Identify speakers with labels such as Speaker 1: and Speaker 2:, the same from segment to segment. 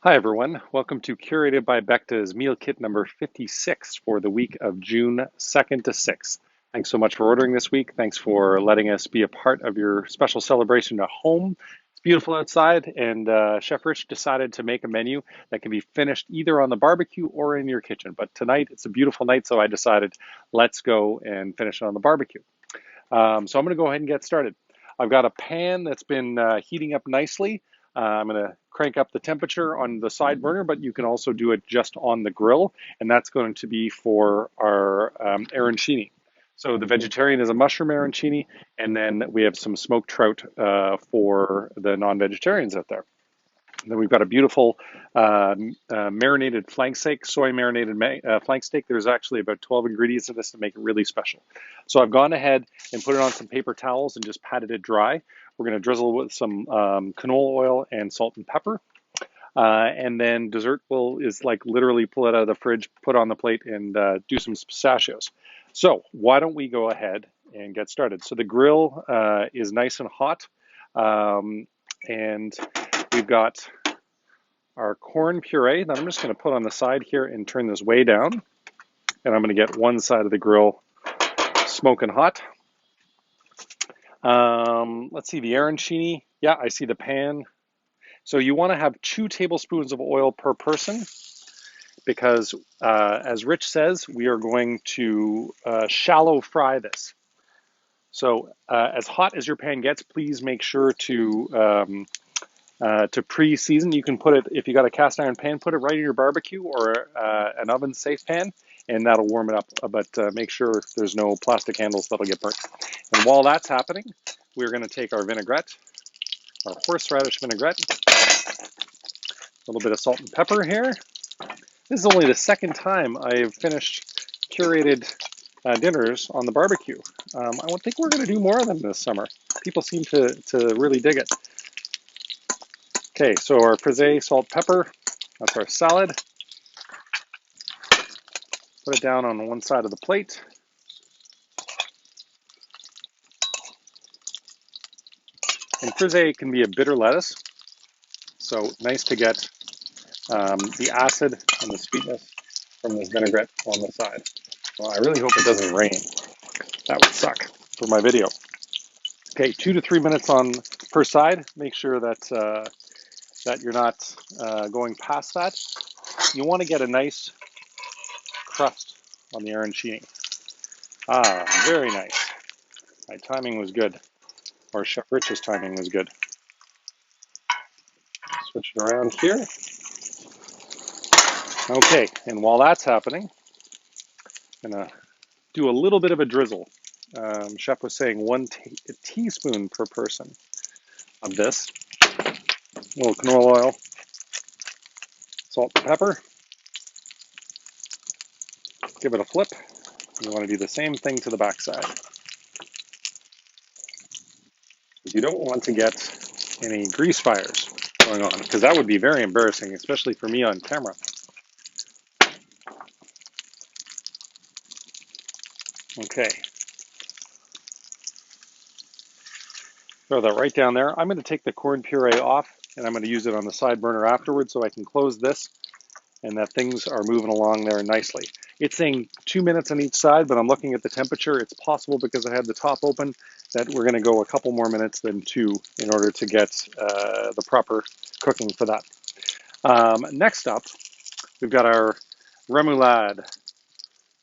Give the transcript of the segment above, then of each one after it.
Speaker 1: Hi everyone, welcome to Curated by Becta's meal kit number 56 for the week of June 2nd to 6th. Thanks so much for ordering this week. Thanks for letting us be a part of your special celebration at home. It's beautiful outside, and Chef Rich decided to make a menu that can be finished either on the barbecue or in your kitchen. But tonight it's a beautiful night, so I decided let's go and finish it on the barbecue. So I'm going to go ahead and get started. I've got a pan that's been heating up nicely. I'm going to crank up the temperature on the side burner, but you can also do it just on the grill, and that's going to be for our arancini. So the vegetarian is a mushroom arancini, and then we have some smoked trout for the non-vegetarians out there. Then we've got a beautiful marinated flank steak, soy marinated flank steak. There's actually about 12 ingredients in this to make it really special. So I've gone ahead and put it on some paper towels and just patted it dry. We're going to drizzle with some canola oil and salt and pepper. And then dessert is like literally pull it out of the fridge, put it on the plate, and do some pistachios. So why don't we go ahead and get started? So the grill is nice and hot. And we've got our corn puree that I'm just going to put on the side here and turn this way down. And I'm going to get one side of the grill smoking hot. Let's see, the arancini. Yeah, I see the pan. So you want to have 2 tablespoons of oil per person because, as Rich says, we are going to shallow fry this. So as hot as your pan gets, please make sure to pre-season. You can put it, if you got a cast iron pan, put it right in your barbecue or an oven safe pan, and that'll warm it up. But make sure there's no plastic handles that'll get burnt. And while that's happening, we're going to take our vinaigrette, our horseradish vinaigrette, a little bit of salt and pepper here. This is only the second time I've finished curated dinners on the barbecue. I think we're going to do more of them this summer. People seem to really dig it. Okay, so our frisee, salt, pepper, that's our salad. Put it down on one side of the plate. And frisee can be a bitter lettuce, so nice to get the acid and the sweetness from this vinaigrette on the side. Well, I really hope it doesn't rain. That would suck for my video. Okay, 2 to 3 minutes on per side. Make sure that you're not going past that. You want to get a nice crust on the arancini. Ah, very nice. My timing was good, or Chef Rich's timing was good. Switch it around here. Okay, and while that's happening, I'm gonna do a little bit of a drizzle. Chef was saying a teaspoon per person of this. A little canola oil, salt and pepper. Give it a flip. You want to do the same thing to the backside. You don't want to get any grease fires going on because that would be very embarrassing, especially for me on camera. Okay. Throw that right down there. I'm going to take the corn puree off and I'm going to use it on the side burner afterwards so I can close this and that things are moving along there nicely. It's saying 2 minutes on each side, but I'm looking at the temperature. It's possible because I had the top open that we're going to go a couple more minutes than 2 in order to get the proper cooking for that. Next up, we've got our remoulade,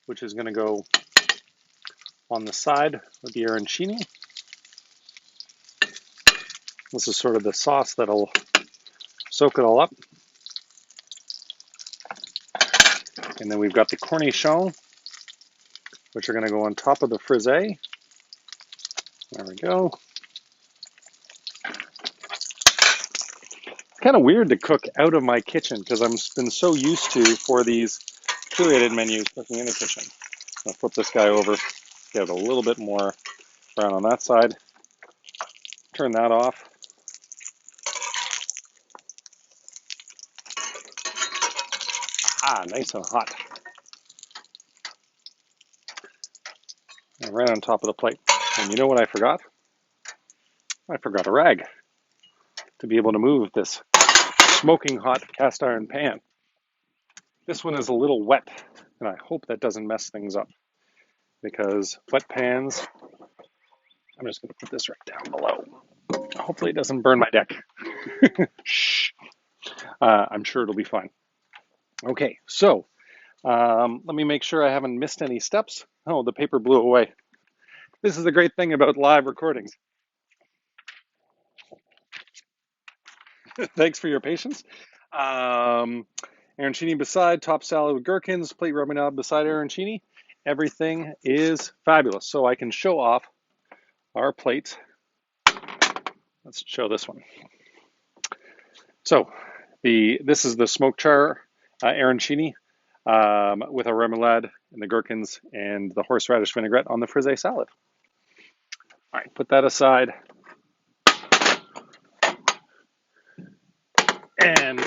Speaker 1: which is going to go on the side of the arancini. This is sort of the sauce that'll soak it all up. And then we've got the cornichon, which are going to go on top of the frisee. There we go. It's kind of weird to cook out of my kitchen because I've been so used to, for these curated menus, cooking in the kitchen. I'll flip this guy over, get a little bit more brown on that side. Turn that off. Ah, nice and hot. And right on top of the plate. And you know what I forgot? I forgot a rag to be able to move this smoking hot cast iron pan. This one is a little wet, and I hope that doesn't mess things up, because wet pans, I'm just going to put this right down below. Hopefully it doesn't burn my deck. Shh. I'm sure it'll be fine. Okay, so let me make sure I haven't missed any steps. Oh, the paper blew away. This is the great thing about live recordings. Thanks for your patience. Arancini beside, top salad with gherkins, plate ramen beside arancini. Everything is fabulous. So I can show off our plate. Let's show this one. So this is the smoked char arancini with our remoulade and the gherkins and the horseradish vinaigrette on the frisee salad. All right, put that aside. And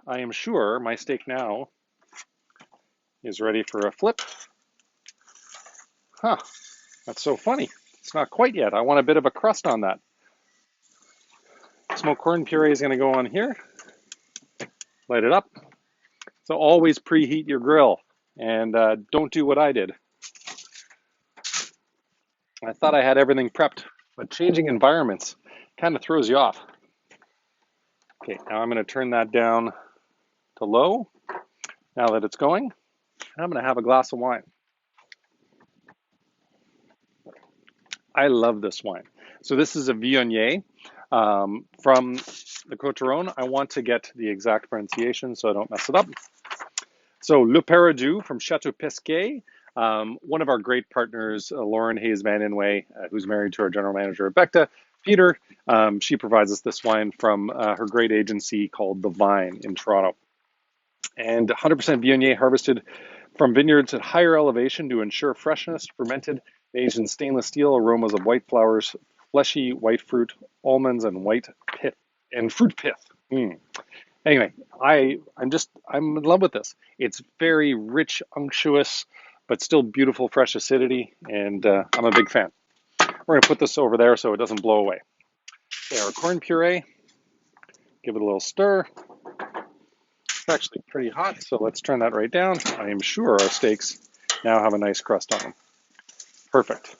Speaker 1: I am sure my steak now is ready for a flip. Huh, that's so funny. It's not quite yet. I want a bit of a crust on that. Smoked corn puree is going to go on here. Light it up. So always preheat your grill, and don't do what I did. I thought I had everything prepped, but changing environments kind of throws you off. Okay, now I'm going to turn that down to low now that it's going. I'm going to have a glass of wine. I love this wine. So this is a Viognier from the Côtes-du-Rhône. I want to get the exact pronunciation so I don't mess it up. So Le Perridoux from Chateau Pesquet. One of our great partners, Lauren Hayes Van Inway, who's married to our general manager, Rebecca Peter. She provides us this wine from her great agency called The Vine in Toronto. And 100% Viognier harvested from vineyards at higher elevation to ensure freshness, fermented, aged in stainless steel, aromas of white flowers, fleshy white fruit, almonds, and white pith, and fruit pith. Anyway, I'm in love with this. It's very rich, unctuous, but still beautiful, fresh acidity, and I'm a big fan. We're going to put this over there so it doesn't blow away. Okay, our corn puree, give it a little stir. It's actually pretty hot, so let's turn that right down. I am sure our steaks now have a nice crust on them. Perfect.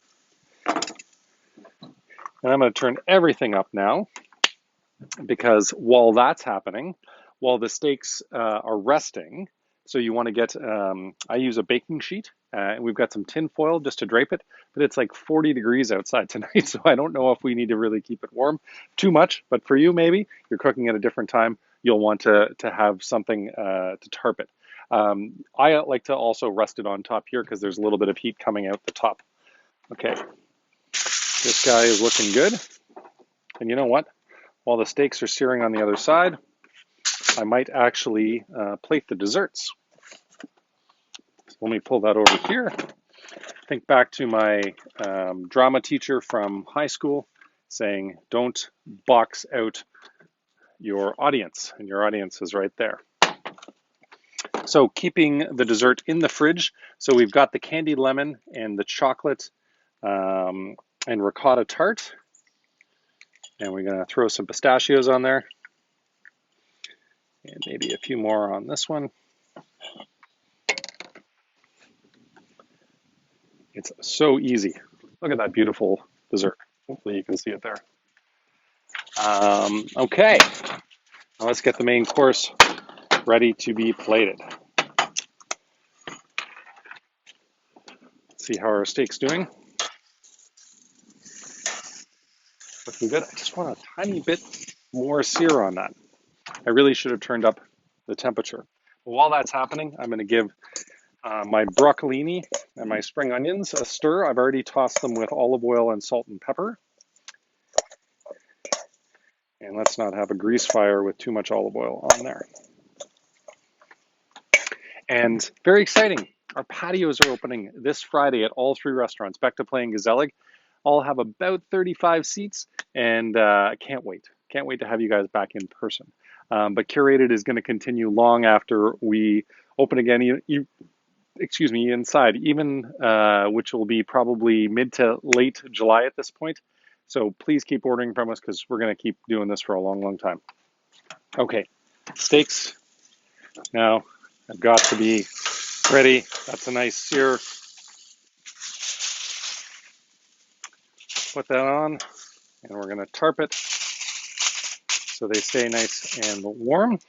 Speaker 1: And I'm going to turn everything up now, because while that's happening, while the steaks are resting, so you want to get, I use a baking sheet, and we've got some tin foil just to drape it, but it's like 40 degrees outside tonight, so I don't know if we need to really keep it warm too much, but for you, maybe, you're cooking at a different time, you'll want to have something to tarp it. I like to also rest it on top here because there's a little bit of heat coming out the top. Okay, this guy is looking good, and you know what? While the steaks are searing on the other side, I might actually plate the desserts. So let me pull that over here. Think back to my drama teacher from high school saying, don't box out your audience, and your audience is right there. So keeping the dessert in the fridge. So we've got the candied lemon and the chocolate and ricotta tart. And we're going to throw some pistachios on there. And maybe a few more on this one. It's so easy. Look at that beautiful dessert. Hopefully you can see it there. Okay, now let's get the main course ready to be plated. Let's see how our steak's doing. Looking good. I just want a tiny bit more sear on that. I really should have turned up the temperature. But while that's happening, I'm going to give my broccolini and my spring onions a stir. I've already tossed them with olive oil and salt and pepper. And let's not have a grease fire with too much olive oil on there. And very exciting, our patios are opening this Friday at all three restaurants. Becta Play and Gezellig all have about 35 seats, and I can't wait. Can't wait to have you guys back in person. But Curated is going to continue long after we open again, inside, even which will be probably mid to late July at this point. So please keep ordering from us because we're going to keep doing this for a long, long time. Okay, Steaks now have got to be ready. That's a nice sear. Put that on, and we're going to tarp it so they stay nice and warm.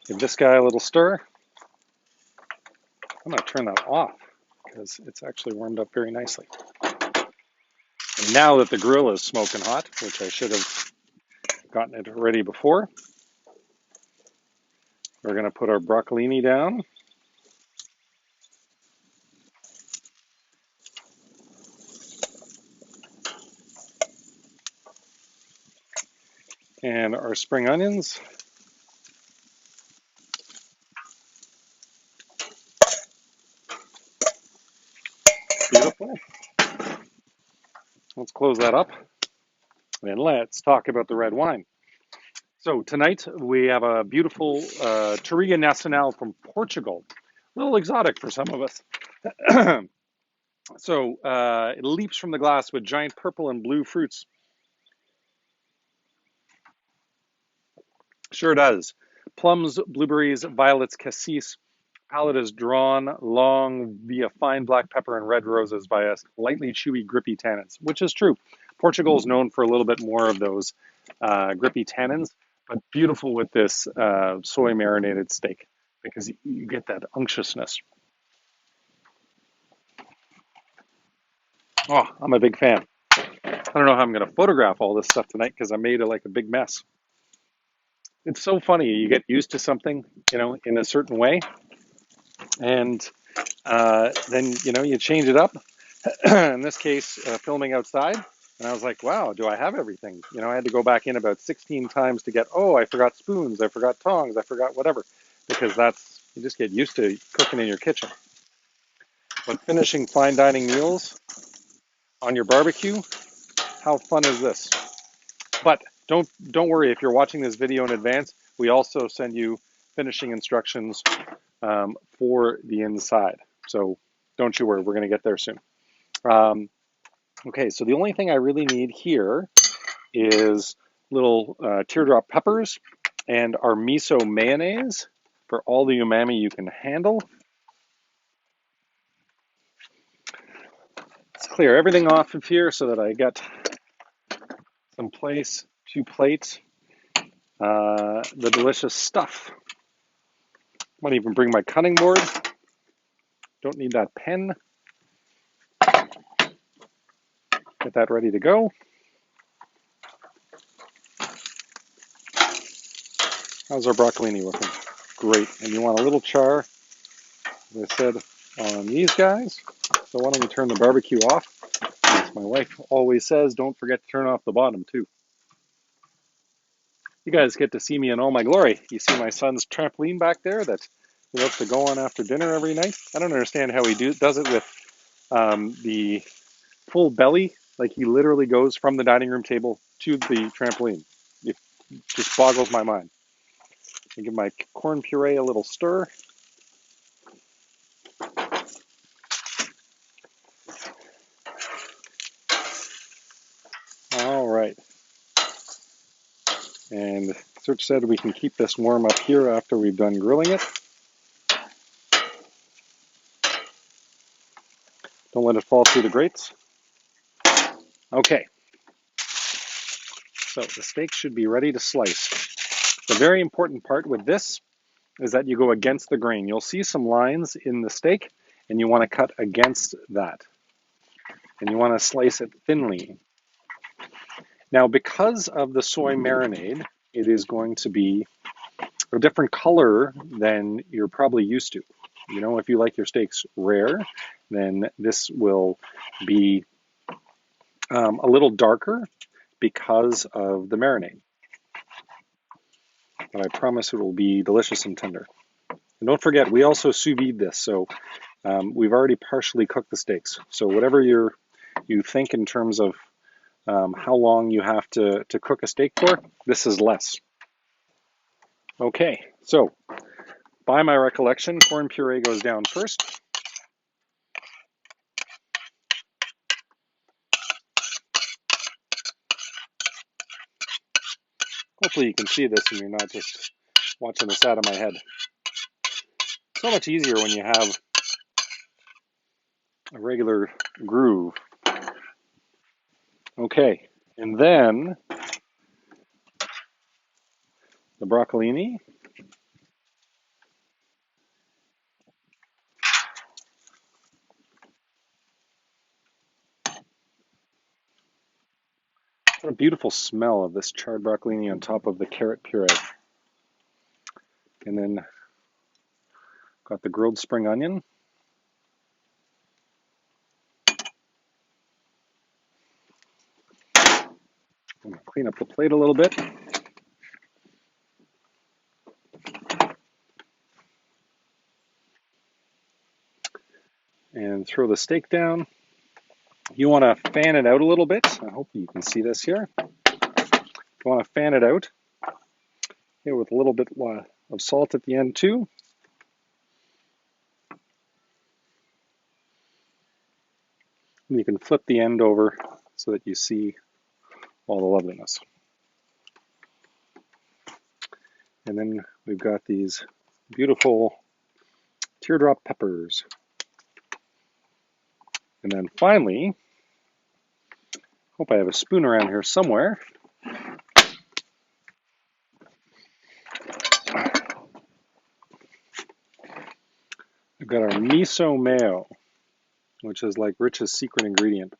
Speaker 1: Give this guy a little stir. I'm going to turn that off because it's actually warmed up very nicely. And now that the grill is smoking hot, which I should have gotten it ready before, we're going to put our broccolini down. And our spring onions. Beautiful. Let's close that up and let's talk about the red wine. So tonight we have a beautiful Touriga Nacional from Portugal. A little exotic for some of us. So it leaps from the glass with giant purple and blue fruits. Sure does. Plums, blueberries, violets, cassis. Palate is drawn long via fine black pepper and red roses by a lightly chewy, grippy tannins, which is true. Portugal is known for a little bit more of those grippy tannins, but beautiful with this soy marinated steak because you get that unctuousness. Oh, I'm a big fan. I don't know how I'm going to photograph all this stuff tonight because I made it like a big mess. It's so funny. You get used to something, in a certain way, and then, you change it up. In this case, filming outside. And I was like, wow, do I have everything? I had to go back in about 16 times to get, I forgot spoons, I forgot tongs, I forgot whatever. Because you just get used to cooking in your kitchen. But finishing fine dining meals on your barbecue, how fun is this? But don't worry if you're watching this video in advance. We also send you finishing instructions for the inside. So don't you worry, we're going to get there soon. Okay, so the only thing I really need here is little teardrop peppers and our miso mayonnaise for all the umami you can handle. Let's clear everything off of here so that I get some place to plate the delicious stuff. Might even bring my cutting board. Don't need that pen. Get that ready to go. How's our broccolini looking? Great. And you want a little char, as I said, on these guys. So why don't we turn the barbecue off? As my wife always says, don't forget to turn off the bottom too. You guys get to see me in all my glory. You see my son's trampoline back there that he loves to go on after dinner every night. I don't understand how he does it with the full belly. Like he literally goes from the dining room table to the trampoline. It just boggles my mind. I give my corn puree a little stir. All right. And Search said we can keep this warm up here after we've done grilling it. Don't let it fall through the grates. Okay. So the steak should be ready to slice. The very important part with this is that you go against the grain. You'll see some lines in the steak, and you want to cut against that. And you want to slice it thinly. Now, because of the soy marinade, it is going to be a different color than you're probably used to. If you like your steaks rare, then this will be a little darker because of the marinade. But I promise it will be delicious and tender. And don't forget, we also sous vide this, so we've already partially cooked the steaks. So whatever you think in terms of how long you have to cook a steak for, this is less. Okay, so by my recollection, corn puree goes down first. We'll hopefully you can see this and you're not just watching this out of my head. So much easier when you have a regular groove. Okay, and then the broccolini. What a beautiful smell of this charred broccolini on top of the carrot puree. And then got the grilled spring onion. I'm gonna clean up the plate a little bit. And throw the steak down. You want to fan it out a little bit. I hope you can see this here. You want to fan it out here with a little bit of salt at the end too. And you can flip the end over so that you see all the loveliness. And then we've got these beautiful teardrop peppers. And then finally, hope I have a spoon around here somewhere. We've got our miso mayo, which is like Rich's secret ingredient.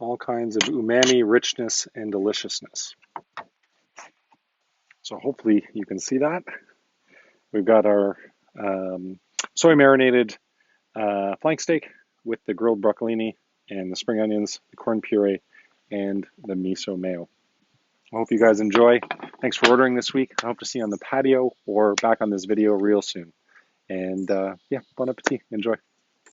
Speaker 1: All kinds of umami, richness, and deliciousness. So hopefully you can see that. We've got our soy marinated flank steak with the grilled broccolini and the spring onions, the corn puree, and the miso mayo. I hope you guys enjoy. Thanks for ordering this week. I hope to see you on the patio or back on this video real soon. And yeah, bon appetit. Enjoy.